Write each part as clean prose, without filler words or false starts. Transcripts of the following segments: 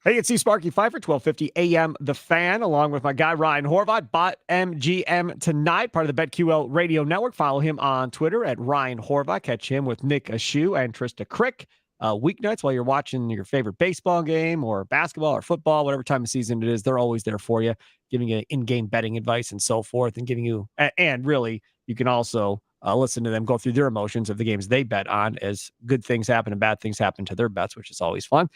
Hey, it's Sparky Fifer, 1250 AM The Fan, along with my guy Ryan Horvat, BetMGM tonight, part of the BetQL Radio Network. Follow him on Twitter at Ryan Horvat. Catch him with Nick Ashew and Trista Crick weeknights while you're watching your favorite baseball game or basketball or football, whatever time of season it is. They're always there for you, giving you in-game betting advice and so forth, and giving you, and really, you can also listen to them go through their emotions of the games they bet on as good things happen and bad things happen to their bets, which is always fun.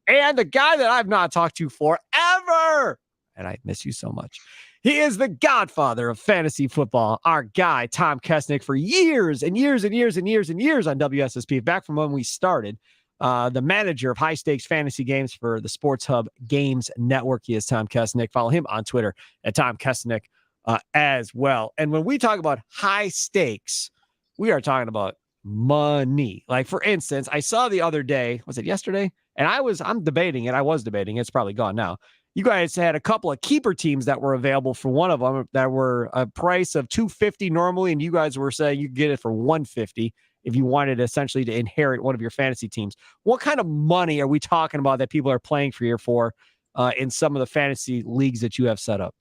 And the guy that I've not talked to forever, and I miss you so much. He is the godfather of fantasy football, our guy, Tom Kessenich, for years and years and years and years and years on WSSP, back from when we started. The manager of high-stakes fantasy games for the Sports Hub Games Network. He is Tom Kessenich. Follow him on Twitter at Tom Kessenich as well. And when we talk about high stakes, we are talking about money. Like, for instance, I saw the other day, was it yesterday? And I'm debating it. I was debating. It's probably gone now. You guys had a couple of keeper teams that were available for one of them that were a price of $250 normally, and you guys were saying you could get it for $150 if you wanted essentially to inherit one of your fantasy teams. What kind of money are we talking about that people are playing for you for in some of the fantasy leagues that you have set up?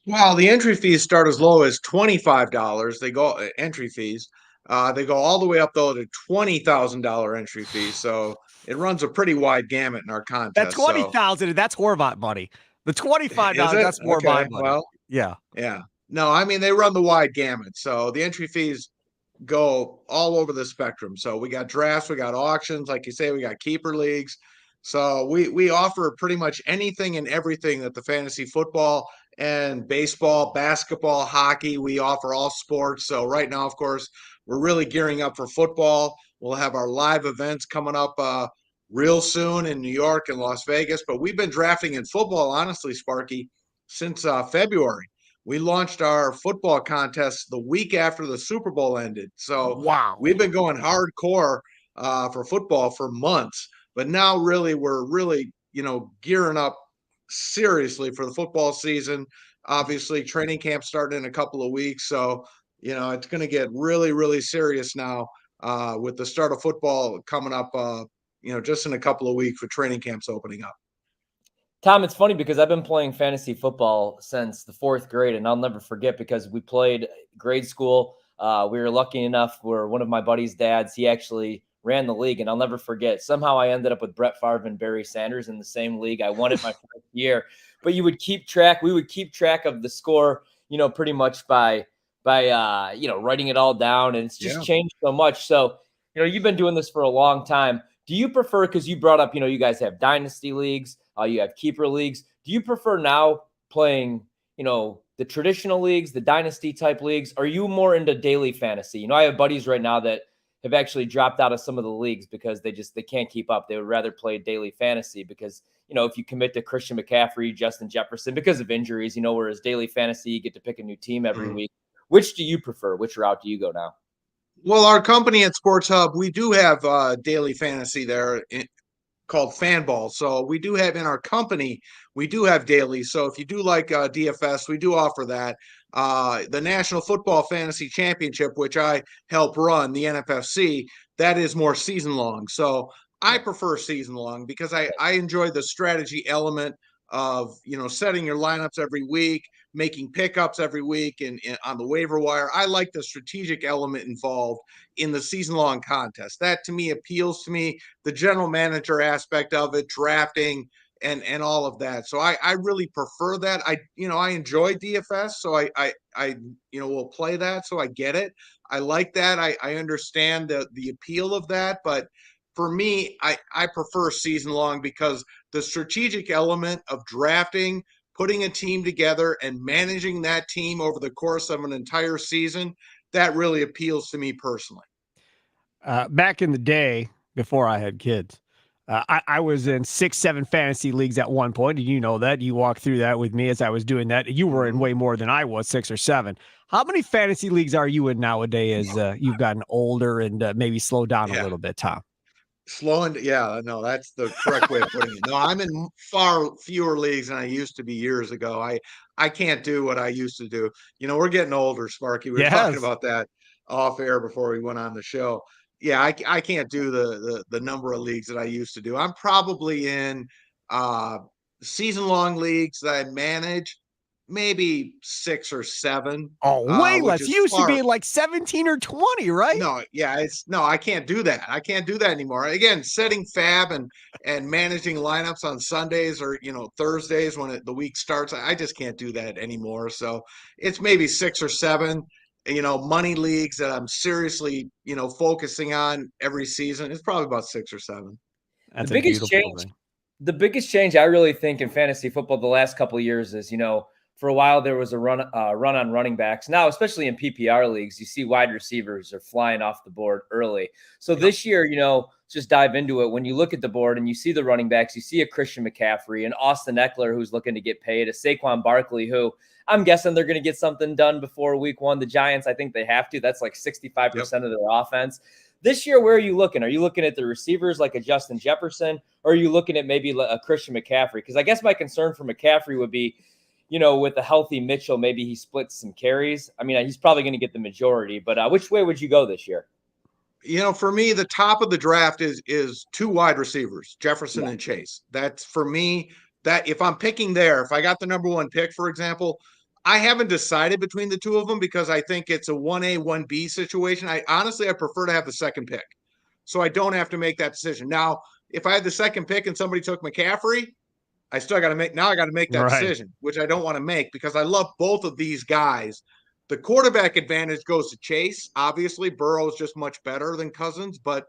Well, the entry fees start as low as $25. They go entry fees. They go all the way up though to $20,000 entry fees. So it runs a pretty wide gamut in our That contest. So 20,000, that's Horvat money. The is $25, it? that's more my Okay. money. Well, Yeah. yeah. No, I mean they run the wide gamut. So the entry fees go all over the spectrum. So we got drafts, we got auctions, like you say, we got keeper leagues. So we offer pretty much anything and everything that the fantasy football and baseball, basketball, hockey, we offer all sports. So right now, of course, we're really gearing up for football. We'll have our live events coming up real soon in New York and Las Vegas. But we've been drafting in football, honestly, Sparky, since February. We launched our football contest the week after the Super Bowl ended. So Wow. we've been going hardcore for football for months. But now, we're really, gearing up seriously for the football season. Obviously, training camp starting in a couple of weeks. So, it's going to get really, really serious now with the start of football coming up, just in a couple of weeks with training camps opening up. Tom, it's funny because I've been playing fantasy football since the fourth grade, and I'll never forget because we played grade school. We were lucky enough where one of my buddy's dads, he actually ran the league, and I'll never forget. Somehow I ended up with Brett Favre and Barry Sanders in the same league. I won it my first year, but we would keep track of the score, pretty much by writing it all down, and it's just changed so much. So, you've been doing this for a long time. Do you prefer, because you brought up, you guys have dynasty leagues, you have keeper leagues. Do you prefer now playing, the traditional leagues, the dynasty type leagues? Are you more into daily fantasy? I have buddies right now that have actually dropped out of some of the leagues because they can't keep up. They would rather play daily fantasy because, if you commit to Christian McCaffrey, Justin Jefferson, because of injuries, whereas daily fantasy, you get to pick a new team every week. Which do you prefer? Which route do you go now? Well, our company at Sports Hub, we do have daily fantasy there called Fanball. So we do have in our company, we do have daily. So if you do like DFS, we do offer that. The National Football Fantasy Championship, which I help run, the NFFC, that is more season long. So I prefer season long because I enjoy the strategy element of, setting your lineups every week, making pickups every week and on the waiver wire. I like the strategic element involved in the season long contest. That to me appeals to me, the general manager aspect of it, drafting and all of that. So I really prefer that. I enjoy DFS, so I will play that. So I get it. I like that. I understand the appeal of that, but for me, I prefer season long because the strategic element of drafting, putting a team together and managing that team over the course of an entire season, that really appeals to me personally. Back in the day, before I had kids, I was in 6-7 fantasy leagues at one point. And you know that. You walked through that with me as I was doing that. You were in way more than I was, 6 or 7. How many fantasy leagues are you in nowadays as you've gotten older and maybe slowed down a little bit, Tom? Slowing, yeah, no, that's the correct way of putting it. No, I'm in far fewer leagues than I used to be years ago. I can't do what I used to do. We're getting older, Sparky. We were talking about that off air before we went on the show. Yeah, I can't do the number of leagues that I used to do. I'm probably in Season-long leagues that I manage, maybe 6 or 7. Oh, way Which less. is You used to far. be like 17 or 20, right? No, yeah, I can't do that. I can't do that anymore. Again, setting fab and managing lineups on Sundays or Thursdays when the week starts, I just can't do that anymore. So it's maybe 6 or 7, money leagues that I'm seriously, focusing on every season. It's probably about 6 or 7. The That's a biggest beautiful change thing. the biggest change I really think in fantasy football the last couple of years is, for a while there was a run on running backs. Now, especially in PPR leagues, you see wide receivers are flying off the board early. So this year, just dive into it. When you look at the board and you see the running backs, you see a Christian McCaffrey, an Austin Eckler who's looking to get paid, a Saquon Barkley who I'm guessing they're going to get something done before week 1. The Giants, I think they have to. That's like 65% of their offense. This year, where are you looking? Are you looking at the receivers like a Justin Jefferson, or are you looking at maybe a Christian McCaffrey? Because I guess my concern for McCaffrey would be, with a healthy Mitchell, maybe he splits some carries. I mean, he's probably going to get the majority, but which way would you go this year? For me, the top of the draft is 2 wide receivers, Jefferson and Chase. That's for me. That if I'm picking there, if I got the number 1 pick, for example, I haven't decided between the 2 of them because I think it's a 1A, 1B situation. I prefer to have the second pick, so I don't have to make that decision. Now, if I had the second pick and somebody took McCaffrey, I got to make that decision, which I don't want to make because I love both of these guys. The quarterback advantage goes to Chase. Obviously, Burrow is just much better than Cousins, but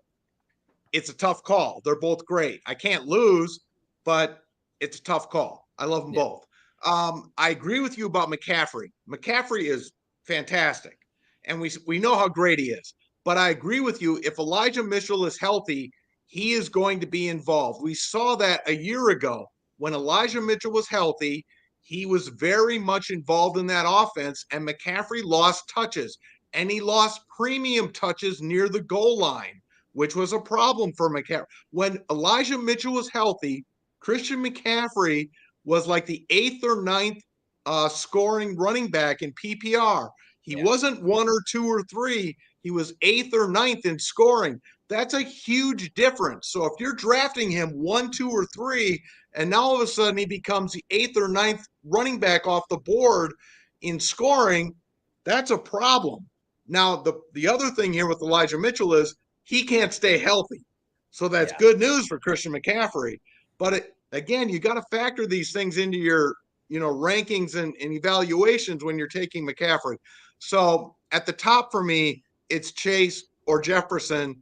it's a tough call. They're both great. I can't lose, but it's a tough call. I love them both. I agree with you about McCaffrey. McCaffrey is fantastic, and we know how great he is. But I agree with you. If Elijah Mitchell is healthy, he is going to be involved. We saw that a year ago when Elijah Mitchell was healthy. He was very much involved in that offense, and McCaffrey lost touches, and he lost premium touches near the goal line, which was a problem for McCaffrey. When Elijah Mitchell was healthy, Christian McCaffrey was like the 8th or 9th scoring running back in PPR. He wasn't 1 or 2 or 3. He was 8th or 9th in scoring. That's a huge difference. So if you're drafting him 1, 2, or 3, and now all of a sudden he becomes the 8th or 9th running back off the board in scoring, that's a problem. Now, the other thing here with Elijah Mitchell is he can't stay healthy. So that's good news for Christian McCaffrey. But again, you got to factor these things into your rankings and evaluations when you're taking McCaffrey. So at the top for me, it's Chase or Jefferson,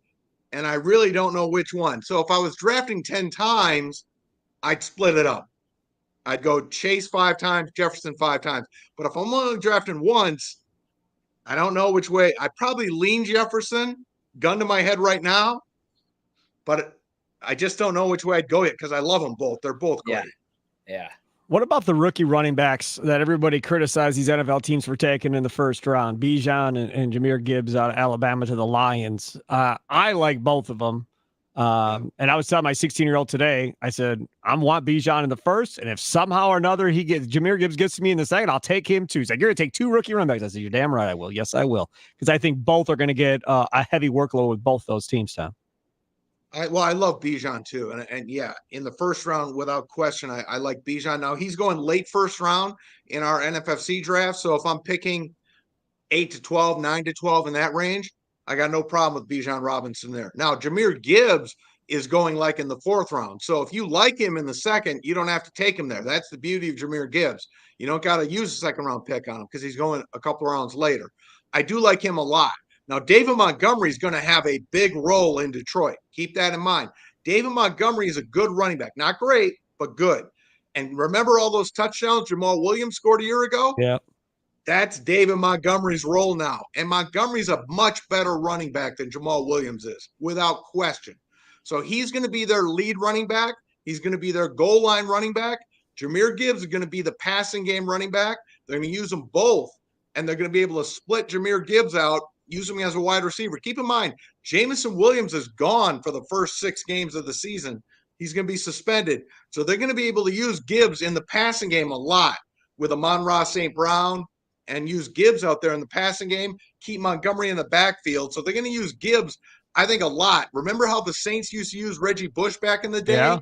and I really don't know which one. So if I was drafting 10 times, I'd split it up. I'd go Chase 5 times, Jefferson 5 times. But if I'm only drafting once, I don't know which way. I'd probably lean Jefferson, gun to my head right now, but I just don't know which way I'd go yet because I love them both. They're both great. Yeah. What about the rookie running backs that everybody criticized these NFL teams for taking in the first round? Bijan and Jahmyr Gibbs out of Alabama to the Lions. I like both of them. And I was telling my 16-year-old today, I said, I want Bijan in the first, and if somehow or another Jahmyr Gibbs gets to me in the second, I'll take him too. He's like, you're going to take 2 rookie running backs. I said, you're damn right I will. Yes, I will. Because I think both are going to get a heavy workload with both those teams, Tom. I love Bijan too. And yeah, in the first round, without question, I like Bijan. Now, he's going late first round in our NFFC draft. So if I'm picking 8 to 12, 9 to 12 in that range, I got no problem with Bijan Robinson there. Now, Jahmyr Gibbs is going like in the 4th round. So if you like him in the second, you don't have to take him there. That's the beauty of Jahmyr Gibbs. You don't got to use a second round pick on him because he's going a couple rounds later. I do like him a lot. Now, David Montgomery is going to have a big role in Detroit. Keep that in mind. David Montgomery is a good running back. Not great, but good. And remember all those touchdowns Jamal Williams scored a year ago? Yeah. That's David Montgomery's role now. And Montgomery's a much better running back than Jamal Williams is, without question. So he's going to be their lead running back. He's going to be their goal line running back. Jahmyr Gibbs is going to be the passing game running back. They're going to use them both, and they're going to be able to split Jahmyr Gibbs out, use him as a wide receiver. Keep in mind, Jameson Williams is gone for the first 6 games of the season. He's going to be suspended. So they're going to be able to use Gibbs in the passing game a lot with Amon-Ra St. Brown, and use Gibbs out there in the passing game, keep Montgomery in the backfield. So they're going to use Gibbs, I think, a lot. Remember how the Saints used to use Reggie Bush back in the day? Yeah.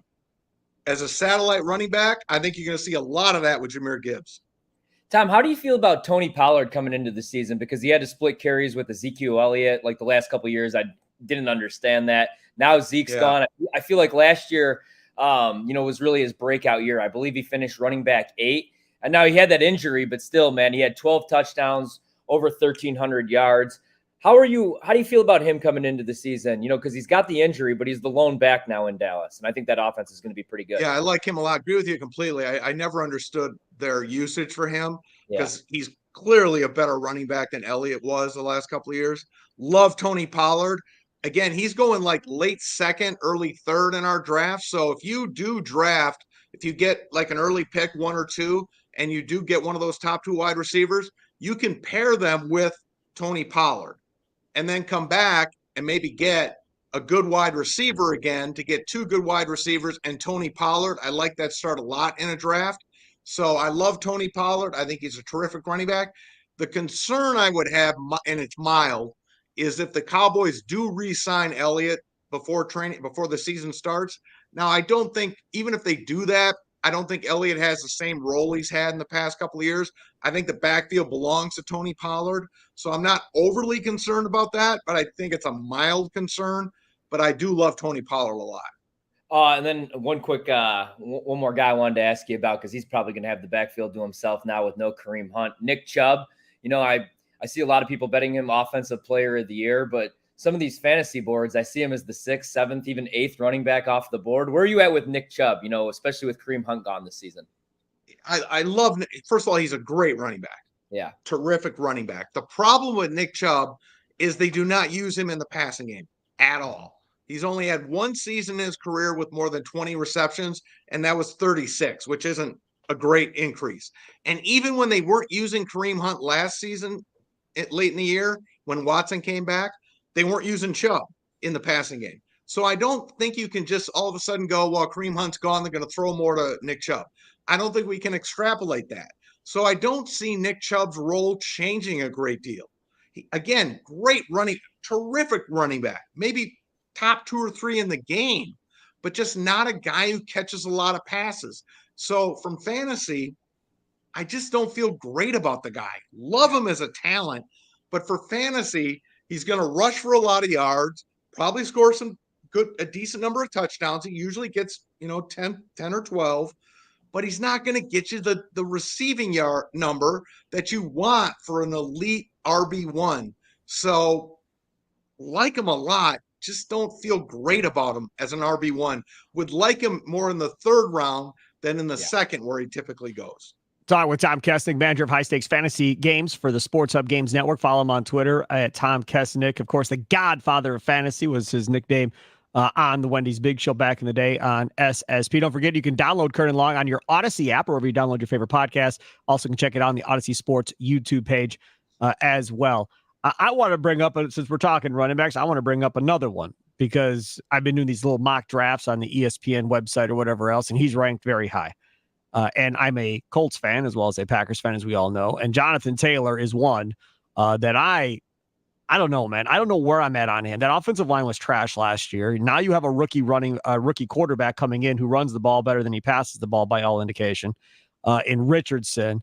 as a satellite running back, I think you're going to see a lot of that with Jahmyr Gibbs. Tom, how do you feel about Tony Pollard coming into the season? Because he had to split carries with Ezekiel Elliott like the last couple of years. I didn't understand that. Now Zeke's gone. I feel like last year, was really his breakout year. I believe he finished running back 8. And now he had that injury, but still, man, he had 12 touchdowns, over 1,300 yards. How do you feel about him coming into the season? Because he's got the injury, but he's the lone back now in Dallas. And I think that offense is going to be pretty good. Yeah, I like him a lot. Agree with you completely. I never understood their usage for him because he's clearly a better running back than Elliott was the last couple of years. Love Tony Pollard. Again, he's going like late second, early third in our draft. So if you do draft, if you get like an early pick, 1 or 2, and you do get one of those top 2 wide receivers, you can pair them with Tony Pollard and then come back and maybe get a good wide receiver again to get 2 good wide receivers and Tony Pollard. I like that start a lot in a draft. So I love Tony Pollard. I think he's a terrific running back. The concern I would have, and it's mild, is if the Cowboys do re-sign Elliott before the season starts. Now, I don't think, even if they do that, I don't think Elliott has the same role he's had in the past couple of years. I think the backfield belongs to Tony Pollard. So I'm not overly concerned about that, but I think it's a mild concern. But I do love Tony Pollard a lot. And then one more guy I wanted to ask you about, because he's probably going to have the backfield to himself now with no Kareem Hunt. Nick Chubb, I see a lot of people betting him offensive player of the year, but some of these fantasy boards, I see him as the 6th, 7th, even 8th running back off the board. Where are you at with Nick Chubb, especially with Kareem Hunt gone this season? I love, first of all, he's a great running back. Yeah. Terrific running back. The problem with Nick Chubb is they do not use him in the passing game at all. He's only had 1 season in his career with more than 20 receptions, and that was 36, which isn't a great increase. And even when they weren't using Kareem Hunt last season, late in the year, when Watson came back, they weren't using Chubb in the passing game. So I don't think you can just all of a sudden go, well, Kareem Hunt's gone, they're going to throw more to Nick Chubb. I don't think we can extrapolate that. So I don't see Nick Chubb's role changing a great deal. Again, terrific running back, maybe top 2 or 3 in the game, but just not a guy who catches a lot of passes. So from fantasy, I just don't feel great about the guy. Love him as a talent, but for fantasy, he's going to rush for a lot of yards, probably score a decent number of touchdowns. He usually gets, 10 or 12, but he's not going to get you the receiving yard number that you want for an elite RB1. So like him a lot, just don't feel great about him as an RB1. Would like him more in the 3rd round than in the 2nd, where he typically goes. Talking with Tom Kessenich, manager of high stakes fantasy games for the Sports Hub Games Network. Follow him on Twitter at Tom Kessenich. Of course, the godfather of fantasy was his nickname on the Wendy's Big Show back in the day on SSP. Don't forget, you can download Current and Long on your Odyssey app or wherever you download your favorite podcast. Also can check it out on the Odyssey Sports YouTube page as well. I want to bring up, since we're talking running backs, I want to bring up another one, because I've been doing these little mock drafts on the ESPN website or whatever else, and he's ranked very high. And I'm a Colts fan as well as a Packers fan, as we all know. And Jonathan Taylor is one that I don't know, man. I don't know where I'm at on him. That offensive line was trash last year. Now you have a rookie quarterback coming in who runs the ball better than he passes the ball by all indication in Richardson.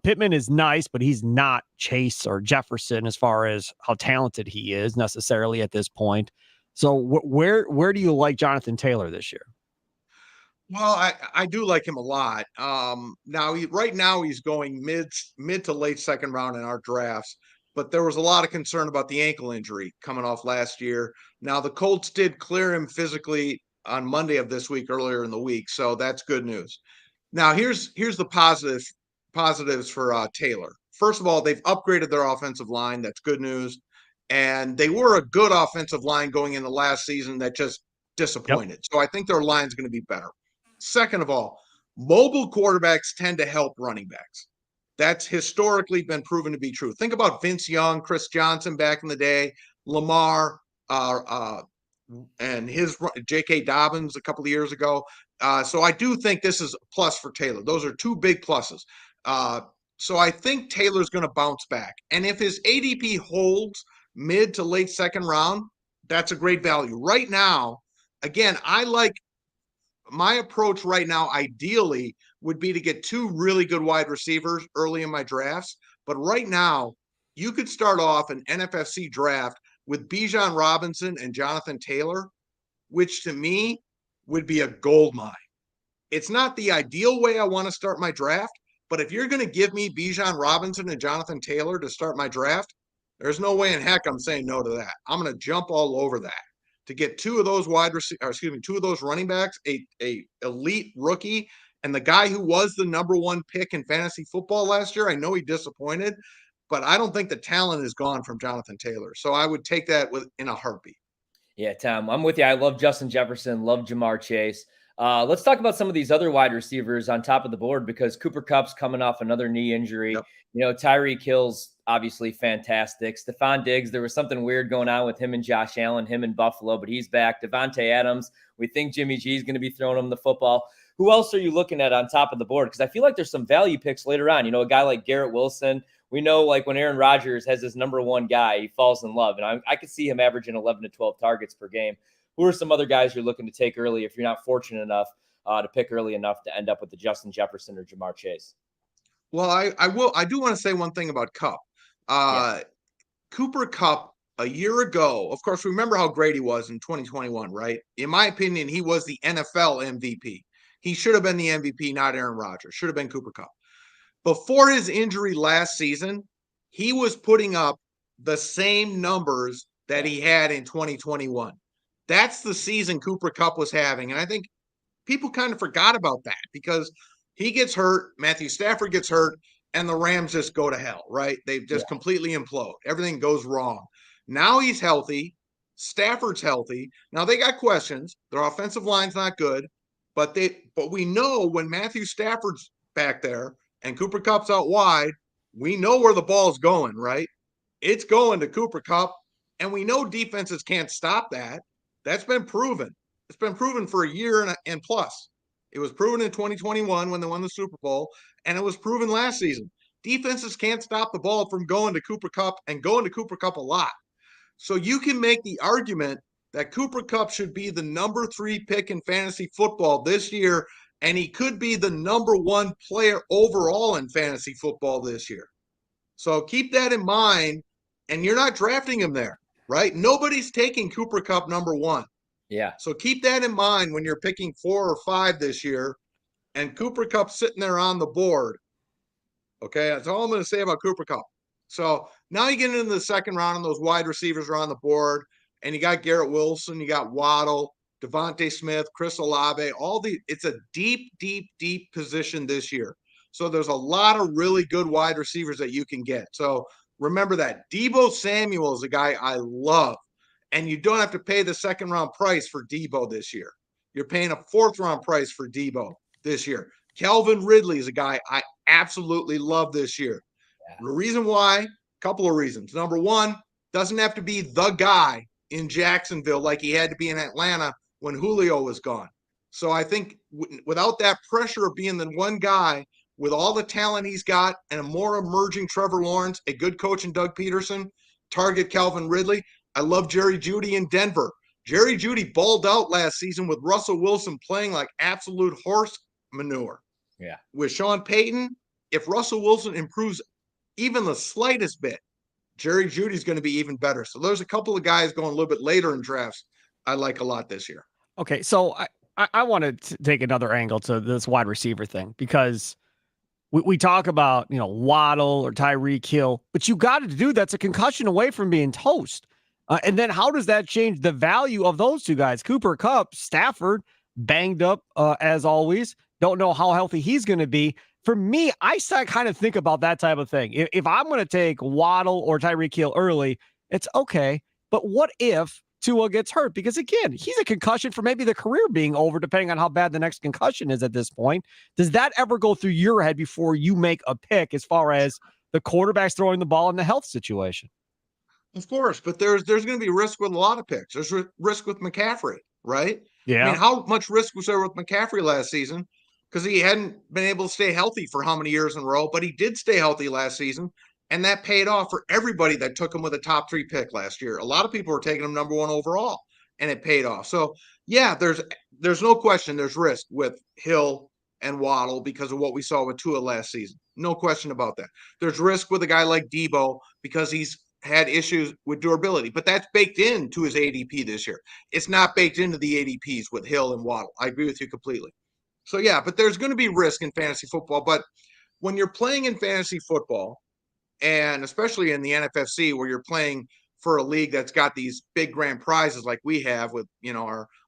Pittman is nice, but he's not Chase or Jefferson as far as how talented he is necessarily at this point. So where do you like Jonathan Taylor this year? Well, I do like him a lot. Right now he's going mid to late 2nd round in our drafts, but there was a lot of concern about the ankle injury coming off last year. Now the Colts did clear him physically on Monday of this week, earlier in the week, so that's good news. Now here's the positives for Taylor. First of all, they've upgraded their offensive line. That's good news. And they were a good offensive line going into last season that just disappointed. Yep. So I think their line's going to be better. Second of all, mobile quarterbacks tend to help running backs. That's historically been proven to be true. Think about Vince Young, Chris Johnson back in the day, Lamar, and his J.K. Dobbins a couple of years ago. So I do think this is a plus for Taylor. Those are 2 big pluses. So I think Taylor's going to bounce back. And if his ADP holds mid to late 2nd round, that's a great value. Right now, again, I like my approach right now, ideally, would be to get 2 really good wide receivers early in my drafts. But right now, you could start off an NFFC draft with Bijan Robinson and Jonathan Taylor, which to me would be a gold mine. It's not the ideal way I want to start my draft, but if you're going to give me Bijan Robinson and Jonathan Taylor to start my draft, there's no way in heck I'm saying no to that. I'm going to jump all over that to get 2 of those 2 of those running backs, a elite rookie, and the guy who was the number 1 pick in fantasy football last year. I know he disappointed, but I don't think the talent is gone from Jonathan Taylor. So I would take that in a heartbeat. Yeah, Tom, I'm with you. I love Justin Jefferson, love Jamar Chase. Let's talk about some of these other wide receivers on top of the board because Cooper Kupp's coming off another knee injury. Yep. Tyreek Hill's obviously fantastic. Stephon Diggs, there was something weird going on with him and Josh Allen, him in Buffalo, but he's back. Devontae Adams, we think Jimmy G is going to be throwing him the football. Who else are you looking at on top of the board? Because I feel like there's some value picks later on. A guy like Garrett Wilson. We know like when Aaron Rodgers has his number 1 guy, he falls in love. And I could see him averaging 11 to 12 targets per game. Who are some other guys you're looking to take early if you're not fortunate enough to pick early enough to end up with the Justin Jefferson or Jamar Chase? Well, I do want to say one thing about Kupp. Cooper Kupp a year ago, of course, remember how great he was in 2021, right? In my opinion, he was the NFL MVP. He should have been the MVP, not Aaron Rodgers. Should have been Cooper Kupp. Before his injury last season, he was putting up the same numbers that he had in 2021. That's the season Cooper Kupp was having. And I think people kind of forgot about that because he gets hurt, Matthew Stafford gets hurt, and the Rams just go to hell, right? They just completely implode. Everything goes wrong. Now he's healthy. Stafford's healthy. Now they got questions. Their offensive line's not good, but we know when Matthew Stafford's back there and Cooper Kupp's out wide, we know where the ball's going, right? It's going to Cooper Kupp, and we know defenses can't stop that. That's been proven. It's been proven for a year and plus. It was proven in 2021 when they won the Super Bowl, and it was proven last season. Defenses can't stop the ball from going to Cooper Kupp and going to Cooper Kupp a lot. So you can make the argument that Cooper Kupp should be the number 3 pick in fantasy football this year, and he could be the number 1 player overall in fantasy football this year. So keep that in mind, and you're not drafting him there, right? Nobody's taking Cooper Kupp number 1. Yeah. So keep that in mind when you're picking 4 or 5 this year, and Cooper Kupp sitting there on the board. Okay, that's all I'm going to say about Cooper Kupp. So now you get into the second round, and those wide receivers are on the board, and you got Garrett Wilson, you got Waddle, Devontae Smith, Chris Olave. It's a deep, deep, deep position this year. So there's a lot of really good wide receivers that you can get. So remember that. Deebo Samuel is a guy I love. And you don't have to pay the second round price for Deebo this year. You're paying a 4th round price for Deebo this year. Calvin Ridley is a guy I absolutely love this year. Yeah. The reason why, a couple of reasons. Number 1, doesn't have to be the guy in Jacksonville like he had to be in Atlanta when Julio was gone. So I think without that pressure of being the one guy with all the talent he's got and a more emerging Trevor Lawrence, a good coach in Doug Peterson, target Calvin Ridley. I love Jerry Jeudy in Denver. Jerry Jeudy balled out last season with Russell Wilson playing like absolute horse manure. Yeah. With Sean Payton, if Russell Wilson improves even the slightest bit, Jerry Jeudy's going to be even better. So there's a couple of guys going a little bit later in drafts I like a lot this year. Okay, so I want to take another angle to this wide receiver thing because we talk about, Waddle or Tyreek Hill, but you got to do that's a concussion away from being toast. And then how does that change the value of those 2 guys? Cooper Kupp, Stafford, banged up as always. Don't know how healthy he's going to be. For me, I kind of think about that type of thing. If I'm going to take Waddle or Tyreek Hill early, it's okay. But what if Tua gets hurt? Because again, he's a concussion for maybe the career being over, depending on how bad the next concussion is at this point. Does that ever go through your head before you make a pick as far as the quarterback's throwing the ball in the health situation? Of course, but there's going to be risk with a lot of picks. There's risk with McCaffrey, right? Yeah. I mean, how much risk was there with McCaffrey last season? Because he hadn't been able to stay healthy for how many years in a row, but he did stay healthy last season, and that paid off for everybody that took him with a top 3 pick last year. A lot of people were taking him number 1 overall. and it paid off. So yeah, there's no question there's risk with Hill and Waddle because of what we saw with Tua last season. No question about that. There's risk with a guy like Debo because he's had issues with durability, but that's baked into his ADP this year. It's not baked into the ADPs with Hill and Waddle. I agree with you completely. So yeah, but there's going to be risk in fantasy football. But when you're playing in fantasy football, and especially in the NFFC where you're playing for a league that's got these big grand prizes like we have with,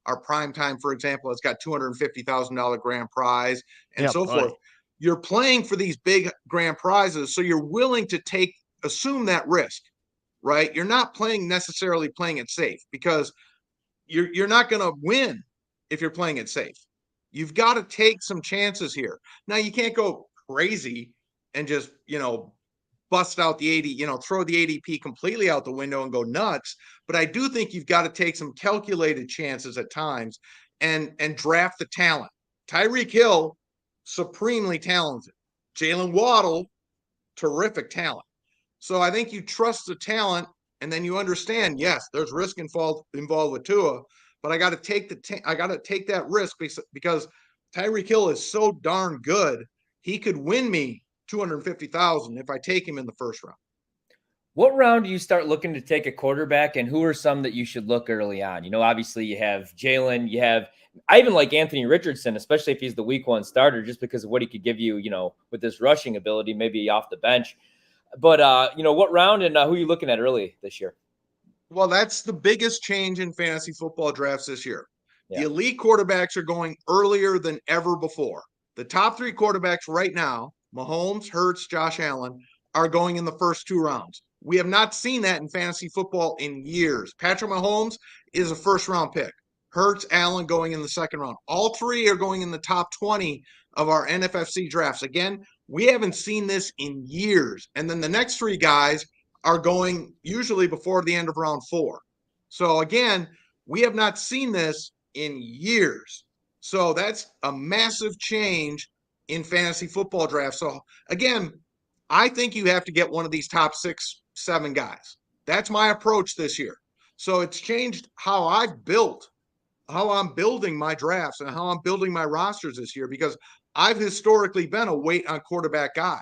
our prime time, for example, it's got $250,000 grand prize and so forth. You're playing for these big grand prizes, so you're willing to assume that risk, right? You're not necessarily playing it safe because you're not going to win if you're playing it safe. You've got to take some chances here. Now you can't go crazy and just, bust out the 80, throw the ADP completely out the window and go nuts. But I do think you've got to take some calculated chances at times and draft the talent. Tyreek Hill, supremely talented. Jalen Waddle, terrific talent. So I think you trust the talent and then you understand, yes, there's risk involved with Tua, but I got to take that risk because Tyreek Hill is so darn good. He could win me 250,000 if I take him in the first round. What round do you start looking to take a quarterback, and who are some that you should look early on? Obviously you have Jalen, I even like Anthony Richardson, especially if he's the week one starter, just because of what he could give you, with this rushing ability, maybe off the bench. But, what round and who are you looking at early this year? Well, that's the biggest change in fantasy football drafts this year. Yeah. The elite quarterbacks are going earlier than ever before. The top three quarterbacks right now, Mahomes, Hurts, Josh Allen, are going in the first two rounds. We have not seen that in fantasy football in years. Patrick Mahomes is a first-round pick. Hurts, Allen going in the second round. All three are going in the top 20 of our NFFC drafts. Again, we haven't seen this in years. And then the next three guys are going usually before the end of round 4. So again, we have not seen this in years. So that's a massive change in fantasy football drafts. So again, I think you have to get one of these top 6, 7 guys. That's my approach this year. So it's changed how I'm building my drafts and how I'm building my rosters this year because I've historically been a wait on quarterback guy,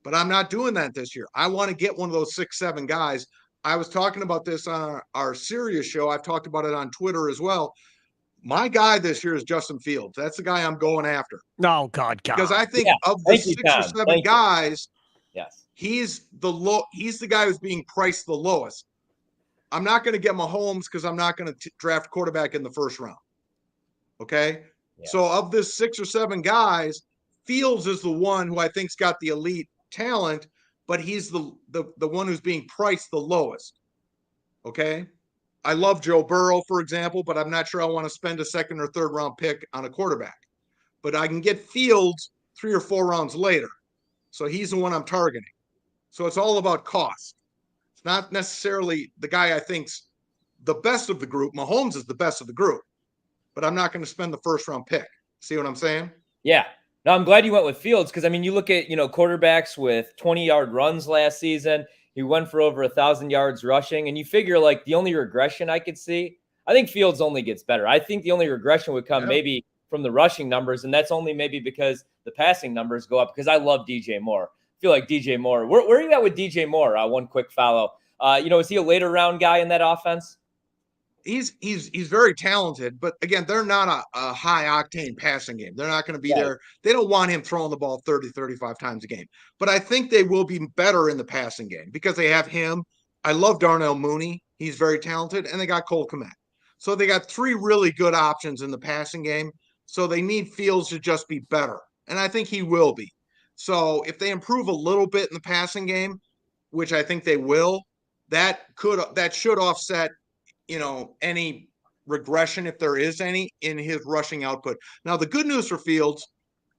but I'm not doing that this year. I want to get one of those 6, 7 guys. I was talking about this on our Sirius show. I've talked about it on Twitter as well. My guy this year is Justin Fields. That's the guy I'm going after. Oh, God. Because I think of the 6 or 7 guys, yes, he's the guy who's being priced the lowest. I'm not going to get Mahomes because I'm not going to draft quarterback in the first round. Okay? Yeah. So of this 6 or 7 guys, Fields is the one who I think's got the elite talent, but he's the one who's being priced the lowest. Okay? I love Joe Burrow, for example, but I'm not sure I want to spend a second or third round pick on a quarterback. But I can get Fields 3 or 4 rounds later. So he's the one I'm targeting. So it's all about cost. It's not necessarily the guy I think's the best of the group. Mahomes is the best of the group, but I'm not going to spend the first round pick. See what I'm saying? Yeah. No, I'm glad you went with Fields because, you look at, quarterbacks with 20-yard runs last season. He went for over 1,000 yards rushing, and you figure, the only regression I could see, I think Fields only gets better. I think the only regression would come maybe from the rushing numbers, and that's only maybe because the passing numbers go up because I love DJ Moore. I feel like DJ Moore. Where are you at with DJ Moore? One quick follow. Is he a later round guy in that offense? He's very talented, but again, they're not a high octane passing game. They're not going to be there. They don't want him throwing the ball 30, 35 times a game. But I think they will be better in the passing game because they have him. I love Darnell Mooney. He's very talented. And they got Cole Kmet. So they got 3 really good options in the passing game. So they need Fields to just be better. And I think he will be. So if they improve a little bit in the passing game, which I think they will, that should offset any regression, if there is any, in his rushing output. Now, the good news for Fields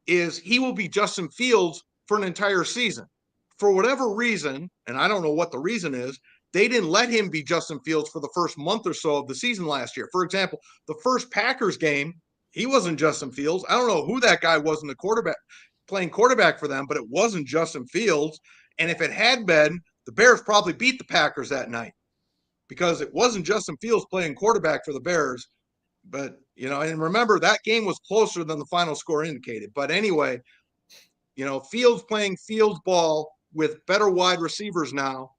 is he will be Justin Fields for an entire season. For whatever reason, and I don't know what the reason is, they didn't let him be Justin Fields for the first month or so of the season last year. For example, the first Packers game, he wasn't Justin Fields. I don't know who that guy was in the quarterback, playing quarterback for them, but it wasn't Justin Fields. And if it had been, the Bears probably beat the Packers that night. because it wasn't Justin Fields playing quarterback for the Bears, but, and remember that game was closer than the final score indicated. But anyway, Fields playing Fields ball with better wide receivers now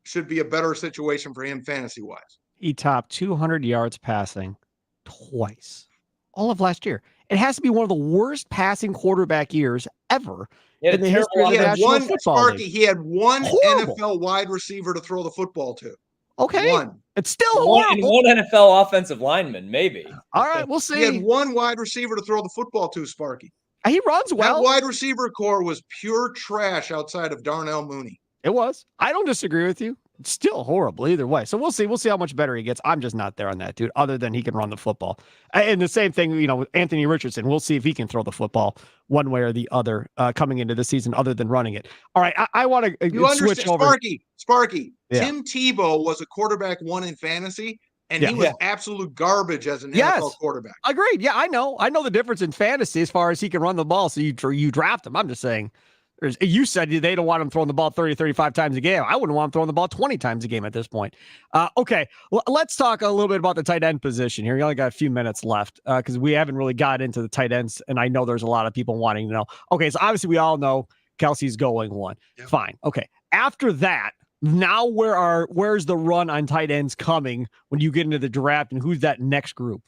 should be a better situation for him fantasy-wise. He topped 200 yards passing twice all of last year. It has to be one of the worst passing quarterback years ever in the history of the National Football League. He had one NFL wide receiver to throw the football to. Okay. One. It's still horrible. And one NFL offensive lineman, maybe. All right, we'll see. He had one wide receiver to throw the football to, Sparky. He runs well. That wide receiver core was pure trash outside of Darnell Mooney. It was. I don't disagree with you. It's still horrible either way. So we'll see. We'll see how much better he gets. I'm just not there on that, dude, other than he can run the football. And the same thing, with Anthony Richardson. We'll see if he can throw the football one way or the other coming into the season other than running it. All right, I want to switch over. Sparky. Yeah. Tim Tebow was a quarterback one in fantasy, and he was absolute garbage as an NFL quarterback. Agreed. Yeah, I know. I know the difference in fantasy as far as he can run the ball, so you draft him. I'm just saying. You said they don't want him throwing the ball 30, 35 times a game. I wouldn't want him throwing the ball 20 times a game at this point. Okay, let's talk a little bit about the tight end position here. We only got a few minutes left because we haven't really got into the tight ends, and I know there's a lot of people wanting to know. Okay, so obviously we all know Kelsey's going one. Yep. Fine. Okay, after that, now where's the run on tight ends coming when you get into the draft, and who's that next group?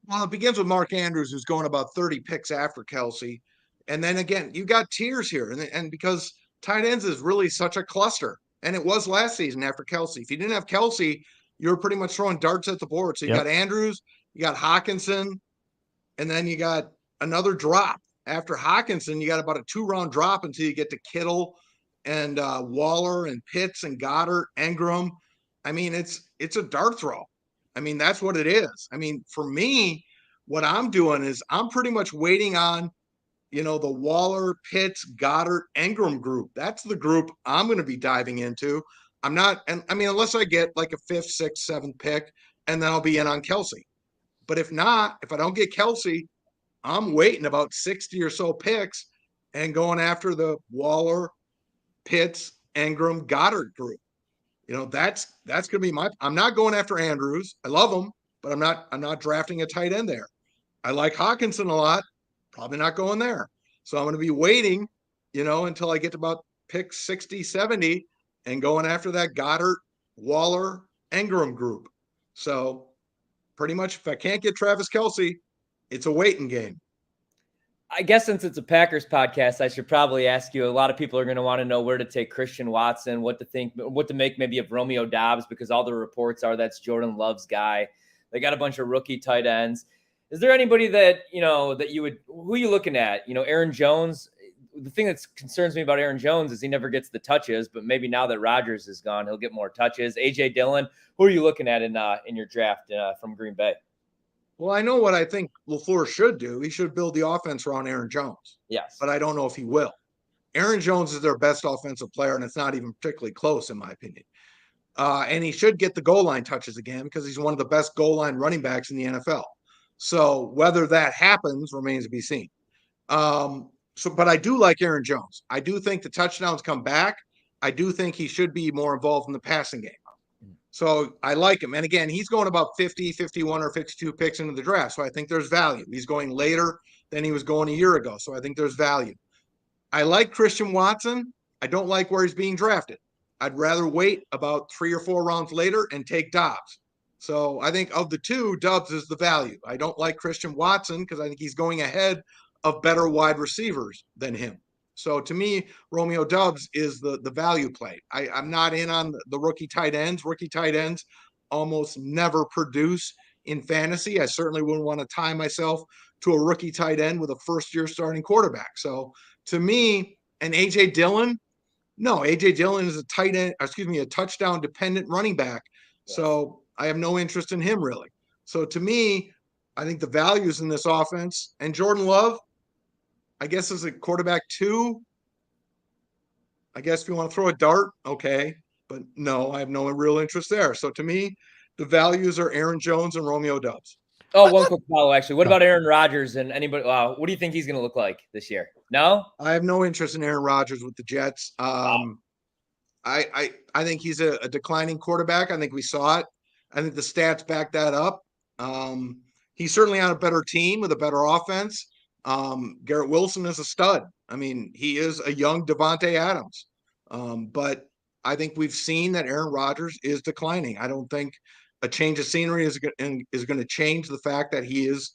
Well, it begins with Mark Andrews, who's going about 30 picks after Kelsey. And then again, you got tiers here. And because tight ends is really such a cluster. And it was last season after Kelsey. If you didn't have Kelsey, you were pretty much throwing darts at the board. So you got Andrews, you got Hawkinson, and then you got another drop. After Hawkinson, you got about a 2-round drop until you get to Kittle and Waller and Pitts and Goddard, Engram. I mean, it's a dart throw. I mean, that's what it is. I mean, for me, what I'm doing is I'm pretty much waiting on the Waller, Pitts, Goddard, Engram group. That's the group I'm going to be diving into. I'm not, and I mean, unless I get like a 5th, 6th, 7th pick, and then I'll be in on Kelsey. But if not, if I don't get Kelsey, I'm waiting about 60 or so picks and going after the Waller, Pitts, Engram, Goddard group. That's going to be I'm not going after Andrews. I love him, but I'm not drafting a tight end there. I like Hawkinson a lot. Probably not going there. So I'm going to be waiting, until I get to about pick 60, 70 and going after that Goddard, Waller, Engram group. So pretty much if I can't get Travis Kelsey, it's a waiting game. I guess since it's a Packers podcast, I should probably ask you, a lot of people are going to want to know where to take Christian Watson, what to make maybe of Romeo Doubs, because all the reports are that's Jordan Love's guy. They got a bunch of rookie tight ends. Is there anybody that, that you would, who are you looking at? Aaron Jones. The thing that concerns me about Aaron Jones is he never gets the touches, but maybe now that Rodgers is gone, he'll get more touches. AJ Dillon, who are you looking at in your draft from Green Bay? Well, I know what I think LaFleur should do. He should build the offense around Aaron Jones. Yes. But I don't know if he will. Aaron Jones is their best offensive player, and it's not even particularly close, in my opinion. And he should get the goal line touches again because he's one of the best goal line running backs in the NFL. So whether that happens remains to be seen. But I do like Aaron Jones. I do think the touchdowns come back. I do think he should be more involved in the passing game. So I like him. And again, he's going about 50, 51, or 52 picks into the draft. So I think there's value. He's going later than he was going a year ago. So I think there's value. I like Christian Watson. I don't like where he's being drafted. I'd rather wait about 3 or 4 rounds later and take Dobbs. So I think of the two, Dobbs is the value. I don't like Christian Watson because I think he's going ahead of better wide receivers than him. So to me, Romeo Doubs is the value play. I'm not in on the rookie tight ends. Rookie tight ends almost never produce in fantasy. I certainly wouldn't want to tie myself to a rookie tight end with a first-year starting quarterback. So to me, and A.J. Dillon, no, A.J. Dillon is a touchdown-dependent running back. Yes. So I have no interest in him, really. So to me, I think the values in this offense, and Jordan Love, I guess as a quarterback 2, I guess if you want to throw a dart, okay. But no, I have no real interest there. So to me, the values are Aaron Jones and Romeo Doubs. Oh, one quick follow, actually. What about Aaron Rodgers and anybody? What do you think he's going to look like this year? No? I have no interest in Aaron Rodgers with the Jets. I think he's a declining quarterback. I think we saw it. I think the stats back that up. He's certainly on a better team with a better offense. Garrett Wilson is a stud. I mean, he is a young Devontae Adams. But I think we've seen that Aaron Rodgers is declining. I don't think a change of scenery is going to change the fact that he is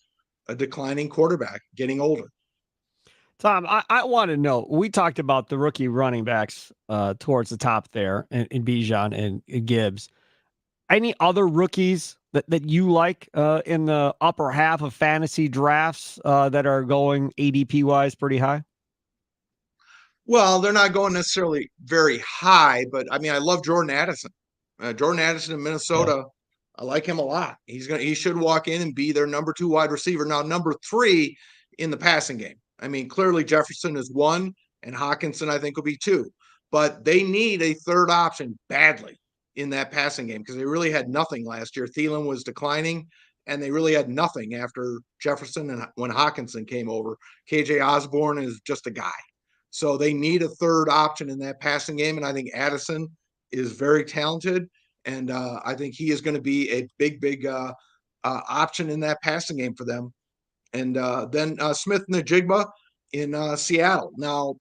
a declining quarterback, getting older. Tom, I want to know, we talked about the rookie running backs towards the top there in Bijan and Gibbs. Any other rookies that you like in the upper half of fantasy drafts that are going ADP wise pretty high? Well, they're not going necessarily very high, but I mean, I love Jordan Addison. Jordan Addison in Minnesota, yeah. I like him a lot. He should walk in and be their number 2 wide receiver. Now, number 3 in the passing game. I mean, clearly Jefferson is 1 and Hawkinson, I think, will be 2. But they need a third option badly in that passing game because they really had nothing last year. Thielen was declining, and they really had nothing after Jefferson and when Hawkinson came over. KJ Osborne is just a guy. So they need a third option in that passing game, and I think Addison is very talented, and I think he is going to be a big option in that passing game for them. And then Smith-Njigba in Seattle. Now,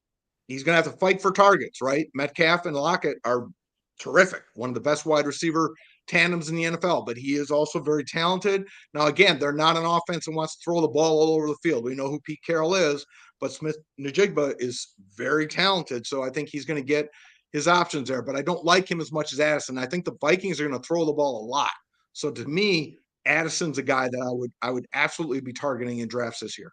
he's going to have to fight for targets, right? Metcalf and Lockett are terrific, one of the best wide receiver tandems in the NFL, but he is also very talented. Now, again, they're not an offense that wants to throw the ball all over the field. We know who Pete Carroll is, but Smith-Njigba is very talented, so I think he's going to get his options there, but I don't like him as much as Addison. I think the Vikings are going to throw the ball a lot. So to me, Addison's a guy that I would absolutely be targeting in drafts this year.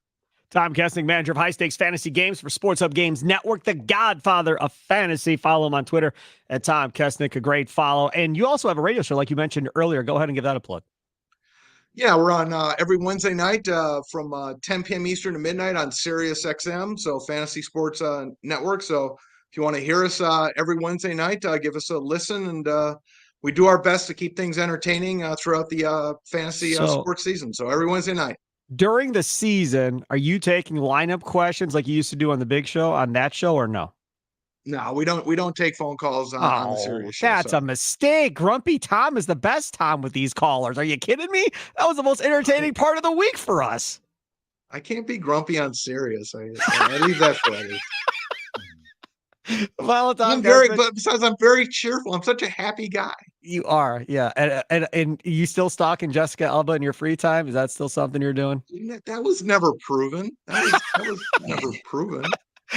Tom Kessenich, manager of high stakes fantasy games for Sports Hub Games Network, the godfather of fantasy. Follow him on Twitter at Tom Kessenich, a great follow. And you also have a radio show, like you mentioned earlier. Go ahead and give that a plug. Yeah, we're on every Wednesday night from 10 p.m. Eastern to midnight on Sirius XM, so Fantasy Sports Network. So if you want to hear us every Wednesday night, give us a listen, and we do our best to keep things entertaining throughout the fantasy sports season. So every Wednesday night. During the season, are you taking lineup questions like you used to do on the Big Show on that show, or no? No, we don't take phone calls on the Sirius show. That's a mistake. Grumpy Tom is the best Tom with these callers. Are you kidding me? That was the most entertaining part of the week for us. I can't be grumpy on Sirius. I leave that for others. Well, Tom, but besides, I'm very cheerful. I'm such a happy guy. You are, yeah. And you still stalking Jessica Alba in your free time? Is that still something you're doing? That was never proven. That was never proven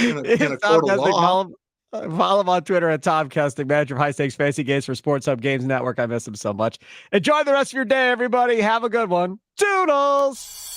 in a court of law. Follow him on Twitter at Tom Kessenich, manager of high stakes fantasy games for Sports Hub Games Network. I miss him so much. Enjoy the rest of your day, everybody. Have a good one. Toodles.